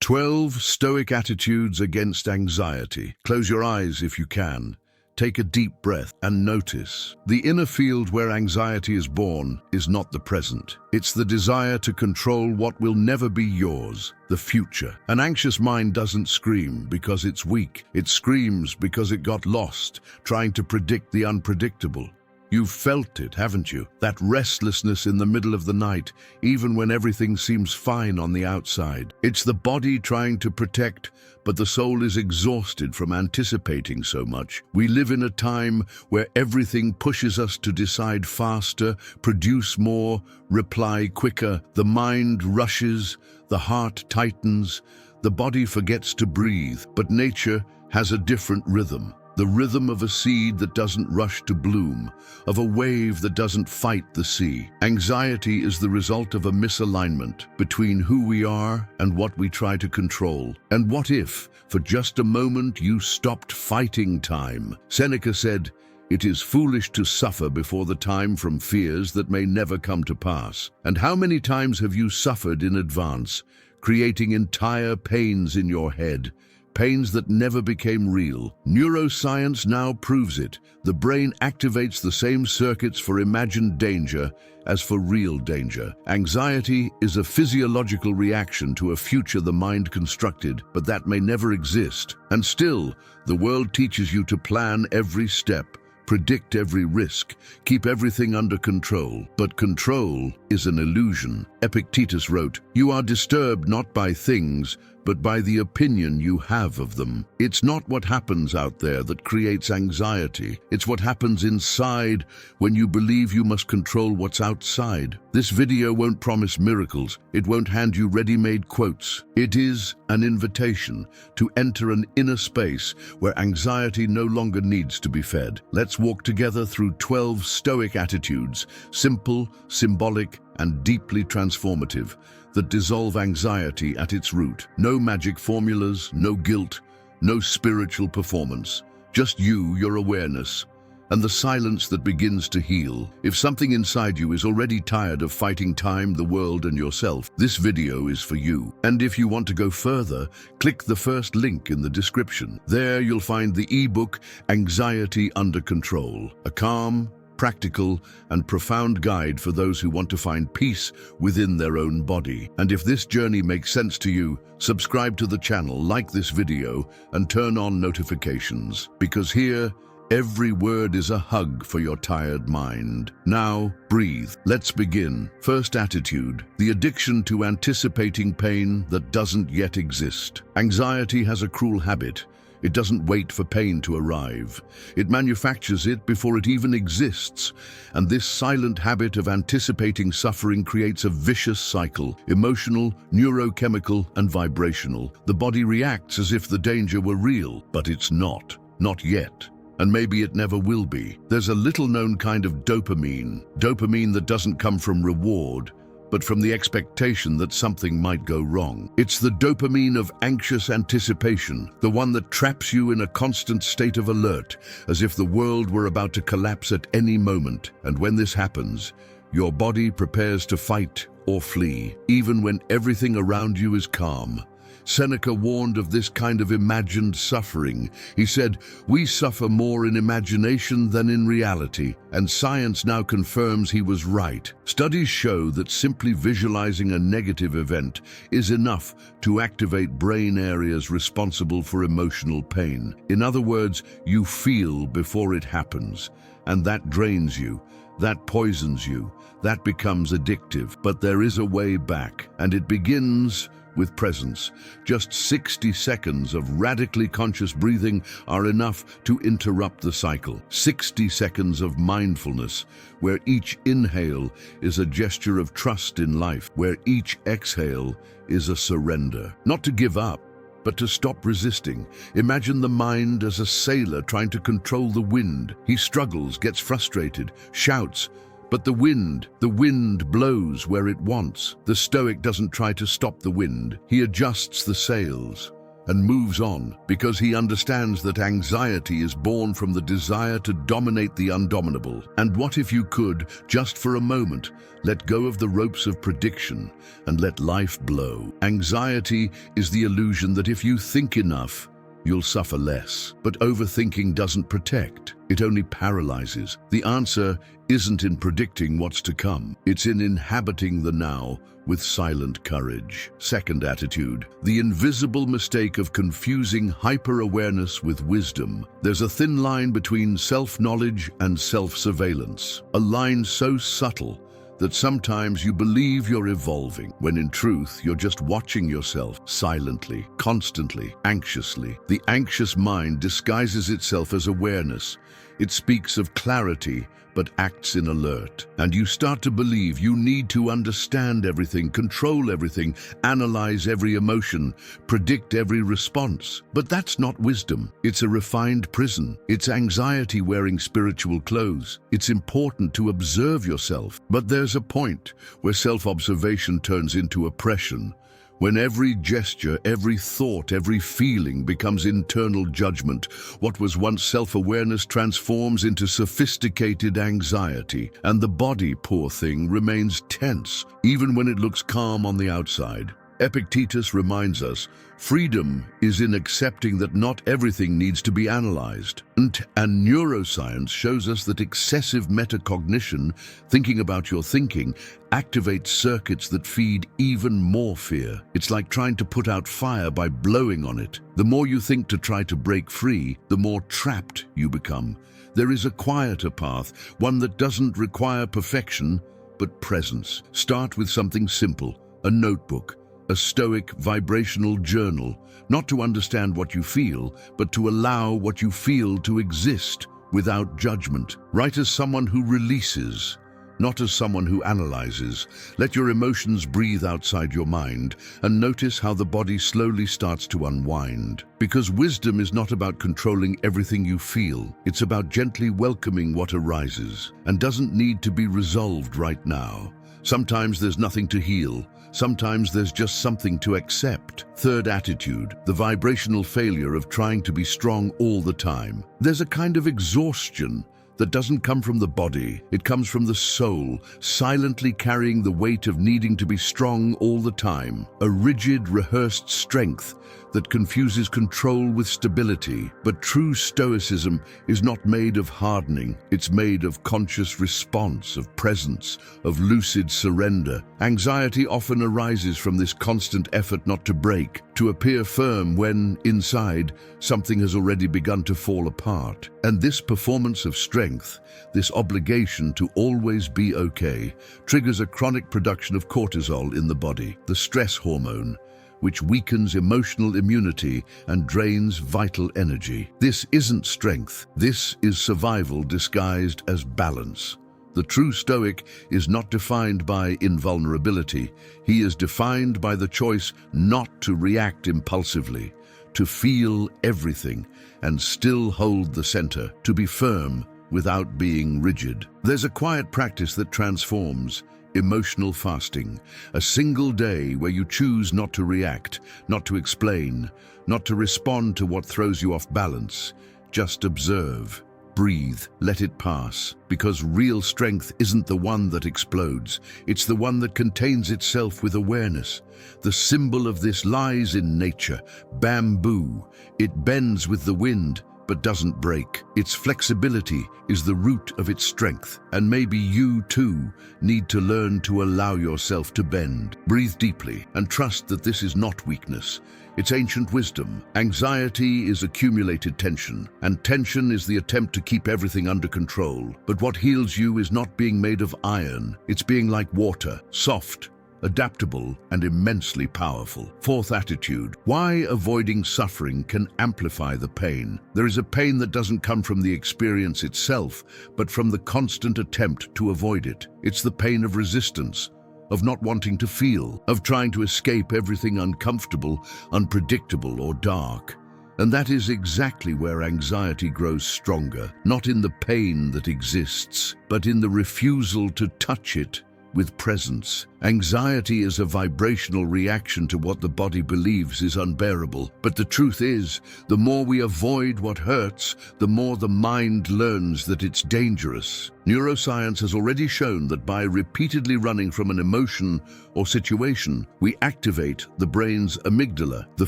12 Stoic attitudes against anxiety. Close your eyes if you can. Take a deep breath and notice. The inner field where anxiety is born is not the present. It's the desire to control what will never be yours, the future. An anxious mind doesn't scream because it's weak. It screams because it got lost, trying to predict the unpredictable. You've felt it, haven't you? That restlessness in the middle of the night, even when everything seems fine on the outside. It's the body trying to protect, but the soul is exhausted from anticipating so much. We live in a time where everything pushes us to decide faster, produce more, reply quicker. The mind rushes, the heart tightens, the body forgets to breathe, but nature has a different rhythm. The rhythm of a seed that doesn't rush to bloom, of a wave that doesn't fight the sea. Anxiety is the result of a misalignment between who we are and what we try to control. And what if, for just a moment, you stopped fighting time? Seneca said, "It is foolish to suffer before the time from fears that may never come to pass." And how many times have you suffered in advance, creating entire pains in your head? Pains that never became real. Neuroscience now proves it. The brain activates the same circuits for imagined danger as for real danger. Anxiety is a physiological reaction to a future the mind constructed, but that may never exist. And still, the world teaches you to plan every step, predict every risk, keep everything under control. But control is an illusion. Epictetus wrote, "You are disturbed not by things, but by the opinion you have of them." It's not what happens out there that creates anxiety. It's what happens inside when you believe you must control what's outside. This video won't promise miracles. It won't hand you ready-made quotes. It is an invitation to enter an inner space where anxiety no longer needs to be fed. Let's walk together through 12 Stoic attitudes, simple, symbolic, and deeply transformative, that dissolve anxiety at its root. No magic formulas, no guilt, no spiritual performance. Just you, your awareness, and the silence that begins to heal. If something inside you is already tired of fighting time, the world, and yourself, this video is for you. And if you want to go further, click the first link in the description. There you'll find the ebook, Anxiety Under Control, a calm, practical, and profound guide for those who want to find peace within their own body. And if this journey makes sense to you, subscribe to the channel, like this video, and turn on notifications, because here, every word is a hug for your tired mind. Now, breathe. Let's begin. First attitude, the addiction to anticipating pain that doesn't yet exist. Anxiety has a cruel habit. It doesn't wait for pain to arrive. It manufactures it before it even exists. And this silent habit of anticipating suffering creates a vicious cycle, emotional, neurochemical, and vibrational. The body reacts as if the danger were real, but it's not. Not yet. And maybe it never will be. There's a little-known kind of dopamine. Dopamine that doesn't come from reward, but from the expectation that something might go wrong. It's the dopamine of anxious anticipation, the one that traps you in a constant state of alert, as if the world were about to collapse at any moment. And when this happens, your body prepares to fight or flee, even when everything around you is calm. Seneca warned of this kind of imagined suffering. He said, "We suffer more in imagination than in reality," and science now confirms he was right. Studies show that simply visualizing a negative event is enough to activate brain areas responsible for emotional pain. In other words, you feel before it happens, and that drains you. That poisons you. That becomes addictive. But there is a way back, and it begins with presence. Just 60 seconds of radically conscious breathing are enough to interrupt the cycle. 60 seconds of mindfulness, where each inhale is a gesture of trust in life, where each exhale is a surrender. Not to give up, but to stop resisting. Imagine the mind as a sailor trying to control the wind. He struggles, gets frustrated, shouts, but the wind blows where it wants. The Stoic doesn't try to stop the wind. He adjusts the sails. and moves on because he understands that anxiety is born from the desire to dominate the undominable. And what if you could, just for a moment, let go of the ropes of prediction and let life blow? Anxiety is the illusion that if you think enough, you'll suffer less. But overthinking doesn't protect, it only paralyzes. The answer isn't in predicting what's to come, it's in inhabiting the now with silent courage. Second attitude, the invisible mistake of confusing hyperawareness with wisdom. There's a thin line between self-knowledge and self-surveillance, a line so subtle that sometimes you believe you're evolving, when in truth you're just watching yourself silently, constantly, anxiously. The anxious mind disguises itself as awareness. It speaks of clarity, but acts in alert. And you start to believe you need to understand everything, control everything, analyze every emotion, predict every response. But that's not wisdom. It's a refined prison. It's anxiety wearing spiritual clothes. It's important to observe yourself. But there's a point where self-observation turns into oppression, when every gesture, every thought, every feeling becomes internal judgment. What was once self-awareness transforms into sophisticated anxiety, and the body, poor thing, remains tense, even when it looks calm on the outside. Epictetus reminds us, freedom is in accepting that not everything needs to be analyzed. And neuroscience shows us that excessive metacognition, thinking about your thinking, activates circuits that feed even more fear. It's like trying to put out fire by blowing on it. The more you think to try to break free, the more trapped you become. There is a quieter path, one that doesn't require perfection, but presence. Start with something simple, a notebook, a Stoic vibrational journal, not to understand what you feel, but to allow what you feel to exist without judgment. Write as someone who releases, not as someone who analyzes. Let your emotions breathe outside your mind and notice how the body slowly starts to unwind. Because wisdom is not about controlling everything you feel. It's about gently welcoming what arises and doesn't need to be resolved right now. Sometimes there's nothing to heal. Sometimes there's just something to accept. Third attitude, the vibrational failure of trying to be strong all the time. There's a kind of exhaustion that doesn't come from the body. It comes from the soul, silently carrying the weight of needing to be strong all the time. A rigid, rehearsed strength that confuses control with stability. But true stoicism is not made of hardening. It's made of conscious response, of presence, of lucid surrender. Anxiety often arises from this constant effort not to break, to appear firm when, inside, something has already begun to fall apart. And this performance of strength, this obligation to always be okay, triggers a chronic production of cortisol in the body, the stress hormone, which weakens emotional immunity and drains vital energy. This isn't strength. This is survival disguised as balance. The true Stoic is not defined by invulnerability. He is defined by the choice not to react impulsively, to feel everything and still hold the center, to be firm without being rigid. There's a quiet practice that transforms: emotional fasting, a single day where you choose not to react, not to explain, not to respond to what throws you off balance. Just observe, breathe, let it pass. Because real strength isn't the one that explodes, it's the one that contains itself with awareness. The symbol of this lies in nature, bamboo. It bends with the wind, but doesn't break. Its flexibility is the root of its strength, and maybe you too need to learn to allow yourself to bend. Breathe deeply and trust that this is not weakness. It's ancient wisdom. Anxiety is accumulated tension, and tension is the attempt to keep everything under control. But what heals you is not being made of iron. It's being like water, soft, adaptable, and immensely powerful. Fourth attitude, why avoiding suffering can amplify the pain. There is a pain that doesn't come from the experience itself, but from the constant attempt to avoid it. It's the pain of resistance, of not wanting to feel, of trying to escape everything uncomfortable, unpredictable, or dark. And that is exactly where anxiety grows stronger, not in the pain that exists, but in the refusal to touch it, with presence. Anxiety is a vibrational reaction to what the body believes is unbearable. But the truth is, the more we avoid what hurts, the more the mind learns that it's dangerous. Neuroscience has already shown that by repeatedly running from an emotion or situation, we activate the brain's amygdala, the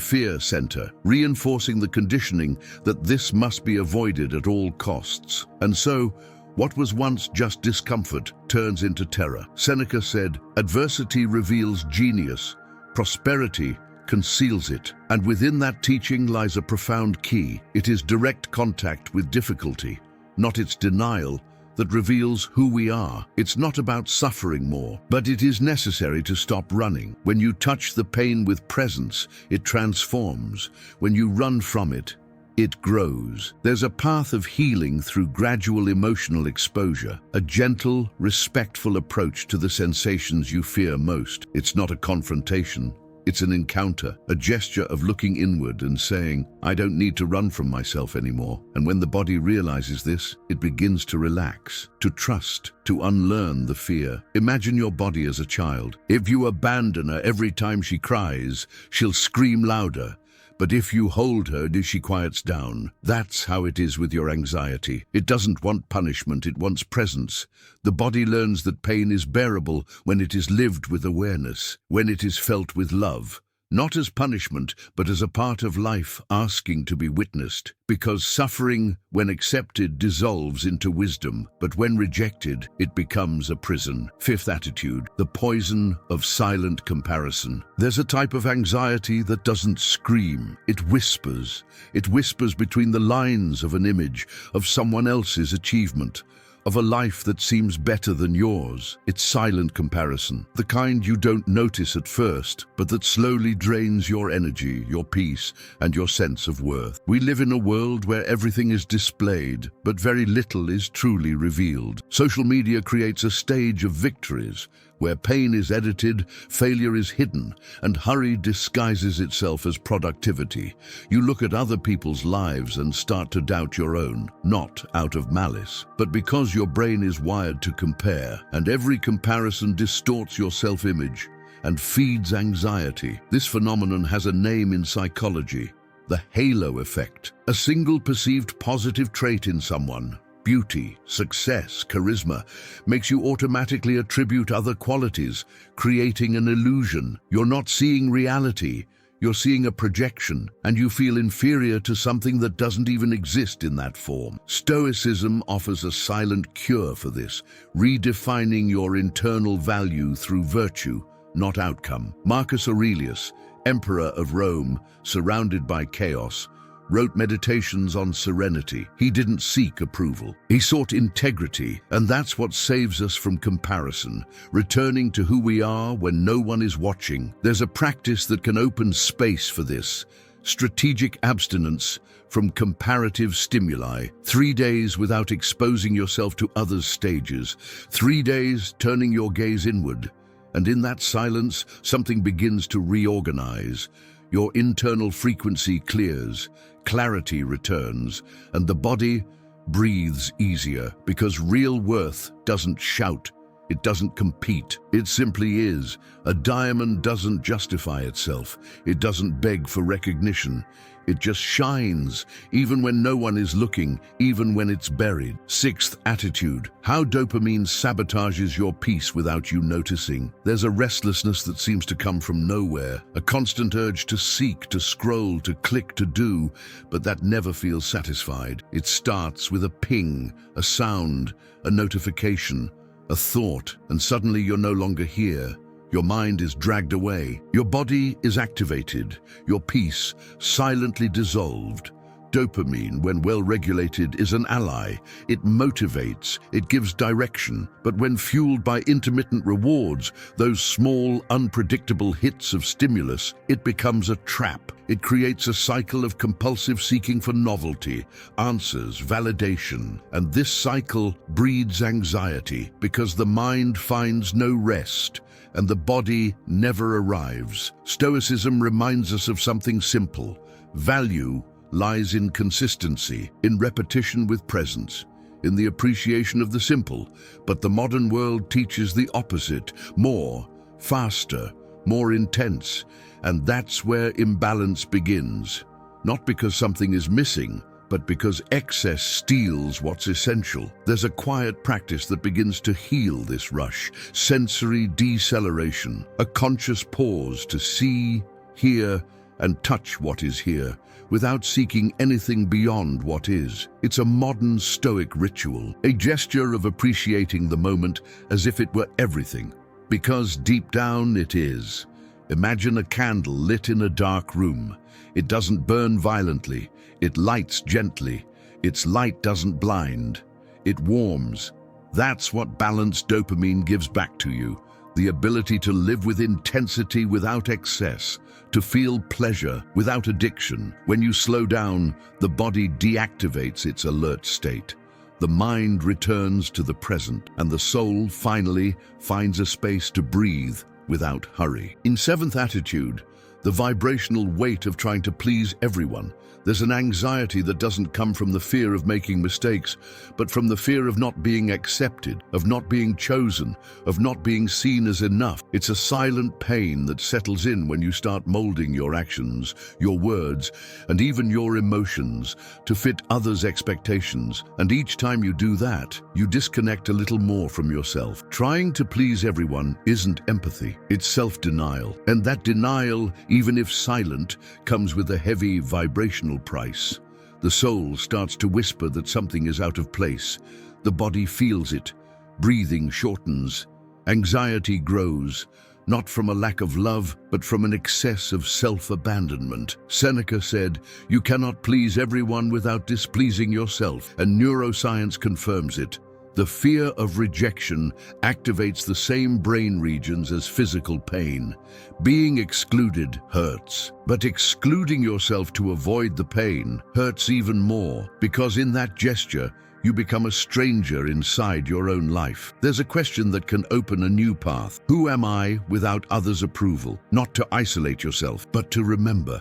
fear center, reinforcing the conditioning that this must be avoided at all costs. And so, what was once just discomfort turns into terror. Seneca said, "Adversity reveals genius, prosperity conceals it." And within that teaching lies a profound key. It is direct contact with difficulty, not its denial, that reveals who we are. It's not about suffering more, but it is necessary to stop running. When you touch the pain with presence, it transforms. When you run from it, it grows. There's a path of healing through gradual emotional exposure, a gentle, respectful approach to the sensations you fear most. It's not a confrontation. It's an encounter, a gesture of looking inward and saying, "I don't need to run from myself anymore." And when the body realizes this, it begins to relax, to trust, to unlearn the fear. Imagine your body as a child. If you abandon her every time she cries, she'll scream louder. But if you hold her, she quiets down. That's how it is with your anxiety. It doesn't want punishment, it wants presence. The body learns that pain is bearable when it is lived with awareness, when it is felt with love. Not as punishment, but as a part of life asking to be witnessed. Because suffering, when accepted, dissolves into wisdom, but when rejected, it becomes a prison. Fifth attitude, the poison of silent comparison. There's a type of anxiety that doesn't scream. It whispers. It whispers between the lines of an image, of someone else's achievement, of a life that seems better than yours. It's silent comparison, the kind you don't notice at first, but that slowly drains your energy, your peace, and your sense of worth. We live in a world where everything is displayed, but very little is truly revealed. Social media creates a stage of victories, where pain is edited, failure is hidden, and hurry disguises itself as productivity. You look at other people's lives and start to doubt your own, not out of malice, but because your brain is wired to compare, and every comparison distorts your self-image and feeds anxiety. This phenomenon has a name in psychology: the halo effect. A single perceived positive trait in someone, beauty, success, charisma, makes you automatically attribute other qualities, creating an illusion. You're not seeing reality, you're seeing a projection, and you feel inferior to something that doesn't even exist in that form. Stoicism offers a silent cure for this, redefining your internal value through virtue, not outcome. Marcus Aurelius, Emperor of Rome, surrounded by chaos, wrote meditations on serenity. He didn't seek approval. He sought integrity, and that's what saves us from comparison, returning to who we are when no one is watching. There's a practice that can open space for this: strategic abstinence from comparative stimuli. 3 days without exposing yourself to others' stages. 3 days turning your gaze inward. And in that silence, something begins to reorganize. Your internal frequency clears, clarity returns, and the body breathes easier, because real worth doesn't shout, it doesn't compete, it simply is. A diamond doesn't justify itself, it doesn't beg for recognition. It just shines, even when no one is looking, even when it's buried. Sixth attitude, how dopamine sabotages your peace without you noticing. There's a restlessness that seems to come from nowhere, a constant urge to seek, to scroll, to click, to do, but that never feels satisfied. It starts with a ping, a sound, a notification, a thought, and suddenly you're no longer here. Your mind is dragged away. Your body is activated. Your peace silently dissolved. Dopamine, when well regulated, is an ally. It motivates, it gives direction. But when fueled by intermittent rewards, those small, unpredictable hits of stimulus, it becomes a trap. It creates a cycle of compulsive seeking for novelty, answers, validation. And this cycle breeds anxiety, because the mind finds no rest and the body never arrives. Stoicism reminds us of something simple: value lies in consistency, in repetition with presence, in the appreciation of the simple, but the modern world teaches the opposite: more, faster, more intense, and that's where imbalance begins. Not because something is missing, but because excess steals what's essential. There's a quiet practice that begins to heal this rush: sensory deceleration, a conscious pause to see, hear, and touch what is here, without seeking anything beyond what is. It's a modern Stoic ritual, a gesture of appreciating the moment as if it were everything, because deep down it is. Imagine a candle lit in a dark room. It doesn't burn violently, it lights gently. Its light doesn't blind, it warms. That's what balanced dopamine gives back to you: the ability to live with intensity without excess, to feel pleasure without addiction. When you slow down, the body deactivates its alert state. The mind returns to the present, and the soul finally finds a space to breathe without hurry. In seventh attitude, the vibrational weight of trying to please everyone, there's an anxiety that doesn't come from the fear of making mistakes, but from the fear of not being accepted, of not being chosen, of not being seen as enough. It's a silent pain that settles in when you start molding your actions, your words, and even your emotions to fit others' expectations. And each time you do that, you disconnect a little more from yourself. Trying to please everyone isn't empathy, it's self-denial. And that denial, even if silent, comes with a heavy vibrational price. The soul starts to whisper that something is out of place. The body feels it. Breathing shortens. Anxiety grows, not from a lack of love, but from an excess of self-abandonment. Seneca said, "You cannot please everyone without displeasing yourself," and neuroscience confirms it. The fear of rejection activates the same brain regions as physical pain. Being excluded hurts, but excluding yourself to avoid the pain hurts even more, because in that gesture, you become a stranger inside your own life. There's a question that can open a new path. Who am I without others' approval? Not to isolate yourself, but to remember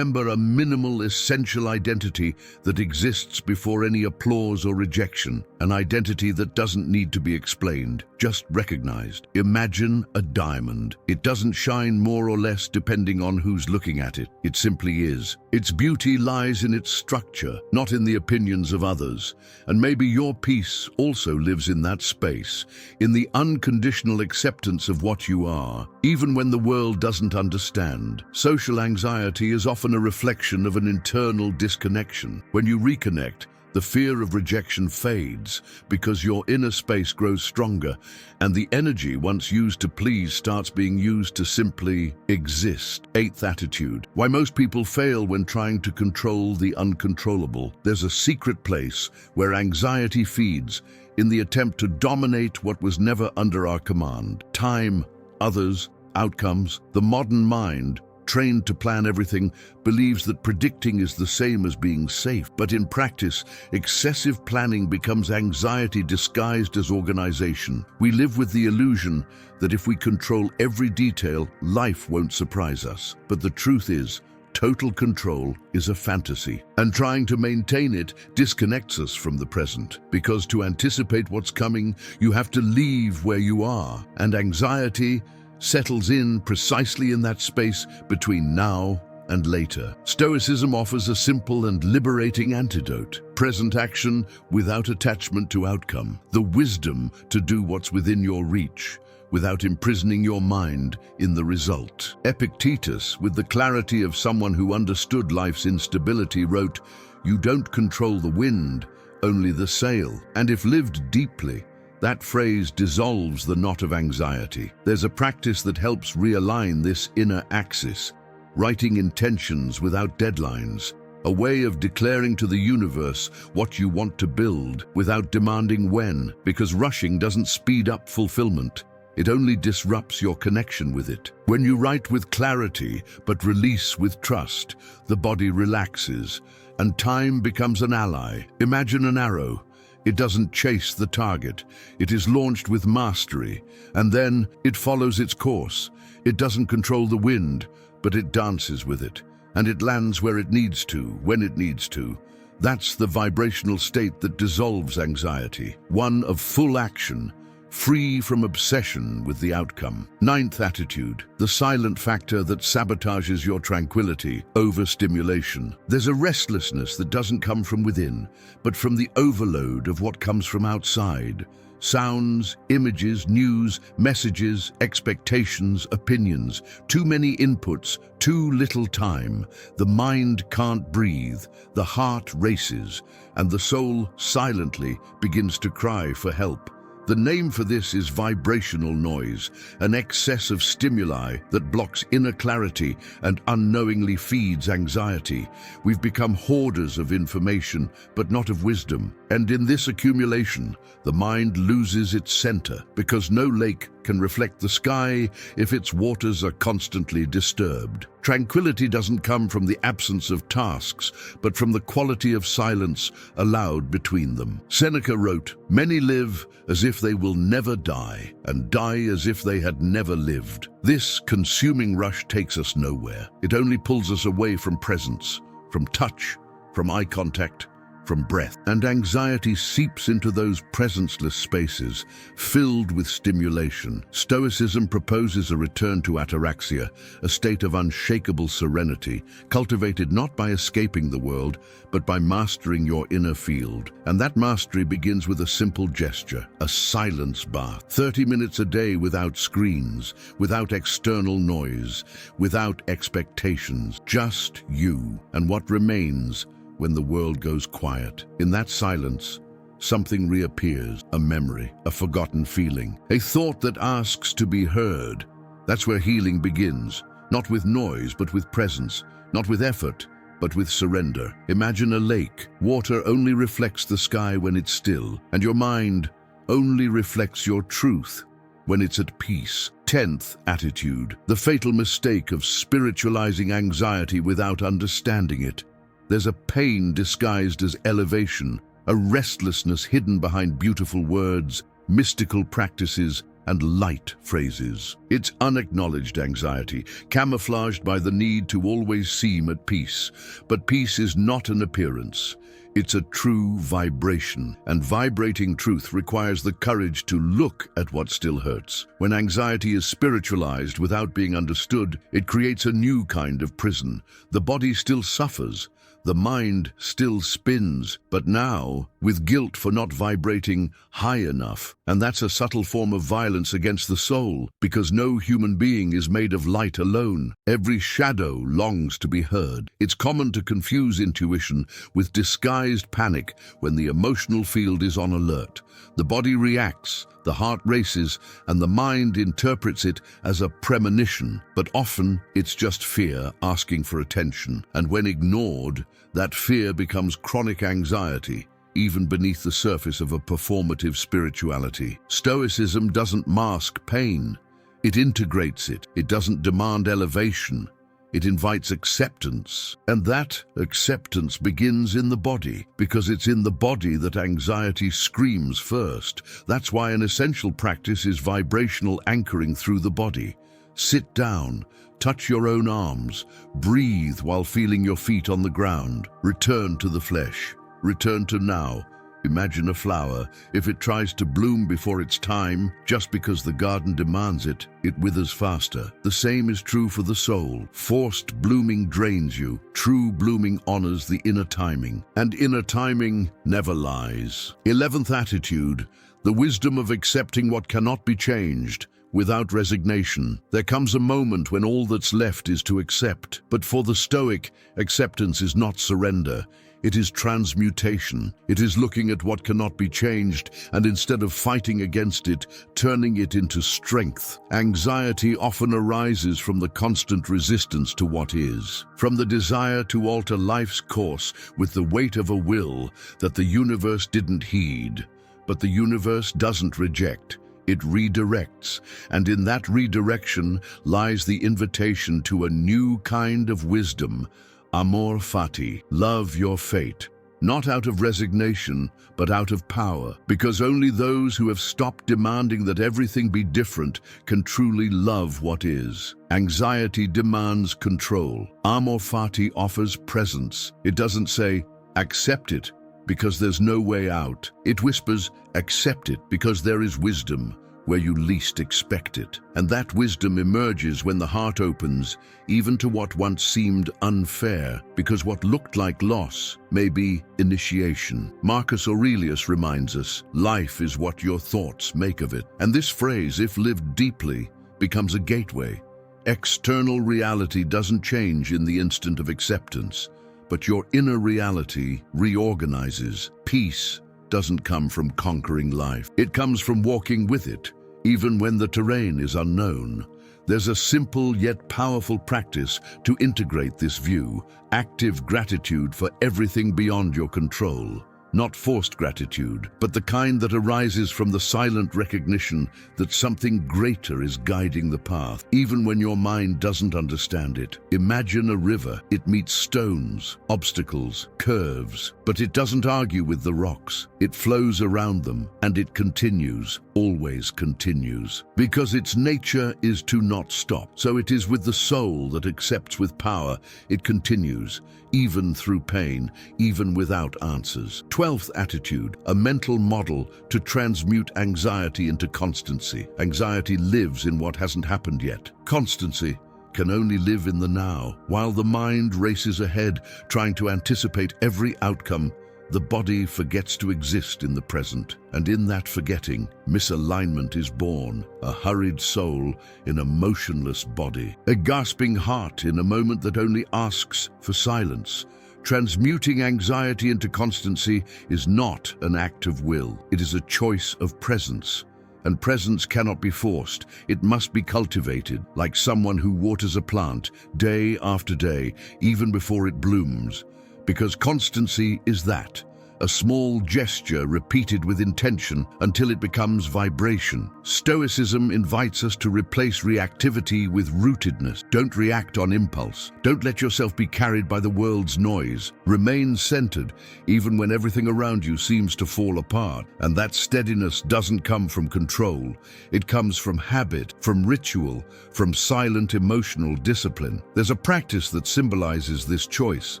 a minimal, essential identity that exists before any applause or rejection, an identity that doesn't need to be explained, just recognized. Imagine a diamond. It doesn't shine more or less depending on who's looking at it. It simply is. Its beauty lies in its structure, not in the opinions of others. And maybe your peace also lives in that space, in the unconditional acceptance of what you are, even when the world doesn't understand. Social anxiety is often a reflection of an internal disconnection. When you reconnect, the fear of rejection fades because your inner space grows stronger, and the energy once used to please starts being used to simply exist. Eighth attitude. Why most people fail when trying to control the uncontrollable. There's a secret place where anxiety feeds in the attempt to dominate what was never under our command. Time, others, outcomes. The modern mind, trained to plan everything, believes that predicting is the same as being safe. But in practice, excessive planning becomes anxiety disguised as organization. We live with the illusion that if we control every detail, life won't surprise us. But the truth is, total control is a fantasy, and trying to maintain it disconnects us from the present. Because to anticipate what's coming, you have to leave where you are, and anxiety settles in precisely in that space between now and later. Stoicism offers a simple and liberating antidote: present action without attachment to outcome, the wisdom to do what's within your reach, without imprisoning your mind in the result. Epictetus, with the clarity of someone who understood life's instability, wrote, "You don't control the wind, only the sail." And if lived deeply, that phrase dissolves the knot of anxiety. There's a practice that helps realign this inner axis: writing intentions without deadlines, a way of declaring to the universe what you want to build without demanding when, because rushing doesn't speed up fulfillment. It only disrupts your connection with it. When you write with clarity but release with trust, the body relaxes and time becomes an ally. Imagine an arrow. It doesn't chase the target. It is launched with mastery, and then it follows its course. It doesn't control the wind, but it dances with it, and it lands where it needs to, when it needs to. That's the vibrational state that dissolves anxiety, one of full action, free from obsession with the outcome. Ninth attitude, the silent factor that sabotages your tranquility, overstimulation. There's a restlessness that doesn't come from within, but from the overload of what comes from outside. Sounds, images, news, messages, expectations, opinions. Too many inputs, too little time. The mind can't breathe, the heart races, and the soul silently begins to cry for help. The name for this is vibrational noise, an excess of stimuli that blocks inner clarity and unknowingly feeds anxiety. We've become hoarders of information, but not of wisdom. And in this accumulation, the mind loses its center, because no lake can reflect the sky if its waters are constantly disturbed. Tranquility doesn't come from the absence of tasks, but from the quality of silence allowed between them. Seneca wrote, "Many live as if they will never die, and die as if they had never lived." This consuming rush takes us nowhere. It only pulls us away from presence, from touch, from eye contact, from breath. And anxiety seeps into those presenceless spaces, filled with stimulation. Stoicism proposes a return to ataraxia, a state of unshakable serenity, cultivated not by escaping the world, but by mastering your inner field. And that mastery begins with a simple gesture, a silence bath. 30 minutes a day without screens, without external noise, without expectations, just you and what remains when the world goes quiet. In that silence, something reappears, a memory, a forgotten feeling, a thought that asks to be heard. That's where healing begins, not with noise, but with presence, not with effort, but with surrender. Imagine a lake. Water only reflects the sky when it's still, and your mind only reflects your truth when it's at peace. 10th attitude, the fatal mistake of spiritualizing anxiety without understanding it. There's a pain disguised as elevation, a restlessness hidden behind beautiful words, mystical practices, and light phrases. It's unacknowledged anxiety, camouflaged by the need to always seem at peace. But peace is not an appearance. It's a true vibration, and vibrating truth requires the courage to look at what still hurts. When anxiety is spiritualized without being understood, it creates a new kind of prison. The body still suffers, the mind still spins, but now with guilt for not vibrating high enough. And that's a subtle form of violence against the soul, because no human being is made of light alone. Every shadow longs to be heard. It's common to confuse intuition with disguised panic when the emotional field is on alert. The body reacts, the heart races, and the mind interprets it as a premonition. But often, it's just fear asking for attention. And when ignored, that fear becomes chronic anxiety, even beneath the surface of a performative spirituality. Stoicism doesn't mask pain. It integrates it. It doesn't demand elevation. It invites acceptance, and that acceptance begins in the body, because it's in the body that anxiety screams first. That's why an essential practice is vibrational anchoring through the body. Sit down, touch your own arms, breathe while feeling your feet on the ground. Return to the flesh, return to now. Imagine a flower. If it tries to bloom before its time, just because the garden demands it, it withers faster. The same is true for the soul. Forced blooming drains you. True blooming honors the inner timing. And inner timing never lies. 11th attitude, the wisdom of accepting what cannot be changed. Without resignation, there comes a moment when all that's left is to accept. But for the Stoic, acceptance is not surrender. It is transmutation. It is looking at what cannot be changed, and instead of fighting against it, turning it into strength. Anxiety often arises from the constant resistance to what is, from the desire to alter life's course with the weight of a will that the universe didn't heed. But the universe doesn't reject. It redirects, and in that redirection lies the invitation to a new kind of wisdom. Amor fati, love your fate, not out of resignation, but out of power, because only those who have stopped demanding that everything be different can truly love what is. Anxiety demands control. Amor fati offers presence. It doesn't say, accept it because there's no way out. It whispers, accept it because there is wisdom where you least expect it. And that wisdom emerges when the heart opens, even to what once seemed unfair, because what looked like loss may be initiation. Marcus Aurelius reminds us, life is what your thoughts make of it. And this phrase, if lived deeply, becomes a gateway. External reality doesn't change in the instant of acceptance, but your inner reality reorganizes. Peace doesn't come from conquering life. It comes from walking with it, even when the terrain is unknown. There's a simple yet powerful practice to integrate this view: active gratitude for everything beyond your control. Not forced gratitude, but the kind that arises from the silent recognition that something greater is guiding the path, even when your mind doesn't understand it. Imagine a river. It meets stones, obstacles, curves, but it doesn't argue with the rocks. It flows around them, and it continues, always continues. Because its nature is to not stop. So it is with the soul that accepts with power. It continues, even through pain, even without answers. 12th attitude, a mental model to transmute anxiety into constancy. Anxiety lives in what hasn't happened yet. Constancy can only live in the now. While the mind races ahead, trying to anticipate every outcome, the body forgets to exist in the present. And in that forgetting, misalignment is born. A hurried soul in a motionless body. A gasping heart in a moment that only asks for silence. Transmuting anxiety into constancy is not an act of will. It is a choice of presence. And presence cannot be forced. It must be cultivated, like someone who waters a plant day after day, even before it blooms. Because constancy is that, a small gesture repeated with intention until it becomes vibration. Stoicism invites us to replace reactivity with rootedness. Don't react on impulse. Don't let yourself be carried by the world's noise. Remain centered, even when everything around you seems to fall apart. And that steadiness doesn't come from control. It comes from habit, from ritual, from silent emotional discipline. There's a practice that symbolizes this choice.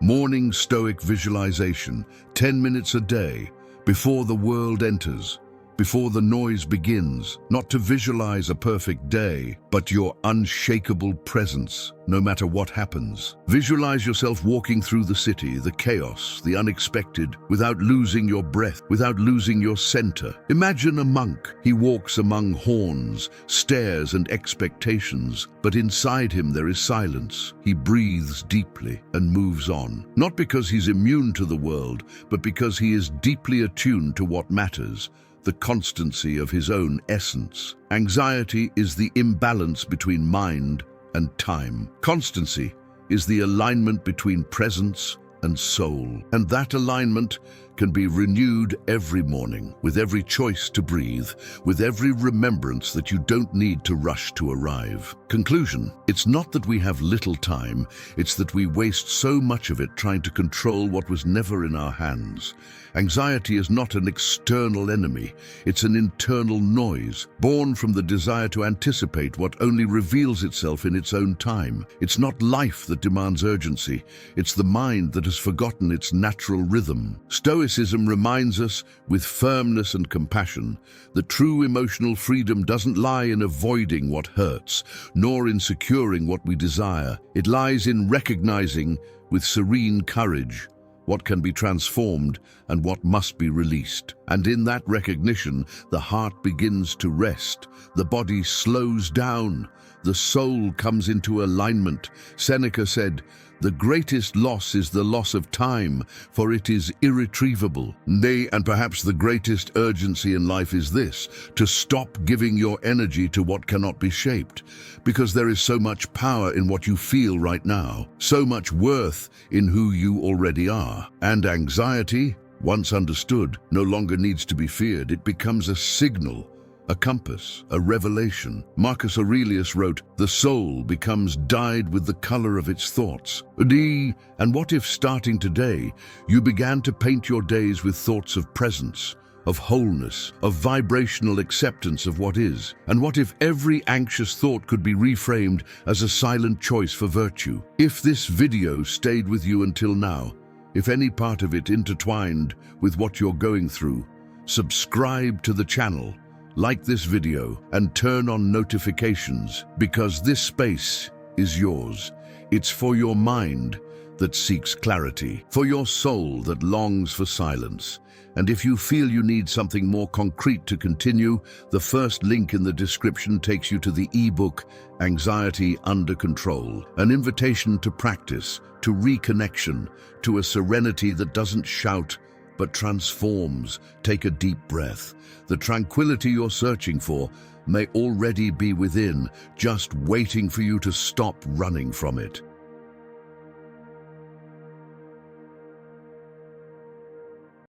Morning Stoic visualization, 10 minutes a day, before the world enters, before the noise begins, not to visualize a perfect day, but your unshakable presence, no matter what happens. Visualize yourself walking through the city, the chaos, the unexpected, without losing your breath, without losing your center. Imagine a monk. He walks among horns, stares, and expectations, but inside him there is silence. He breathes deeply and moves on, not because he's immune to the world, but because he is deeply attuned to what matters, the constancy of his own essence. Anxiety is the imbalance between mind and time. Constancy is the alignment between presence and soul. And that alignment can be renewed every morning, with every choice to breathe, with every remembrance that you don't need to rush to arrive. Conclusion: it's not that we have little time, it's that we waste so much of it trying to control what was never in our hands. Anxiety is not an external enemy, it's an internal noise, born from the desire to anticipate what only reveals itself in its own time. It's not life that demands urgency, it's the mind that has forgotten its natural rhythm. Stoicism reminds us, with firmness and compassion, that true emotional freedom doesn't lie in avoiding what hurts, nor in securing what we desire. It lies in recognizing, with serene courage, what can be transformed and what must be released. And in that recognition, the heart begins to rest, the body slows down, the soul comes into alignment. Seneca said, "The greatest loss is the loss of time, for it is irretrievable." Nay, and perhaps the greatest urgency in life is this: to stop giving your energy to what cannot be shaped, because there is so much power in what you feel right now, so much worth in who you already are. And anxiety, once understood, no longer needs to be feared. It becomes a signal, a compass, a revelation. Marcus Aurelius wrote, "The soul becomes dyed with the color of its thoughts." And what if, starting today, you began to paint your days with thoughts of presence, of wholeness, of vibrational acceptance of what is? And what if every anxious thought could be reframed as a silent choice for virtue? If this video stayed with you until now, If any part of it intertwined with what you're going through, subscribe to the channel, like this video, and turn on notifications, because this space is yours. It's for your mind that seeks clarity, for your soul that longs for silence. And if you feel you need something more concrete to continue, the first link in the description takes you to the ebook, Anxiety Under Control, an invitation to practice, to reconnection, to a serenity that doesn't shout, but transforms. Take a deep breath. The tranquility you're searching for may already be within, just waiting for you to stop running from it.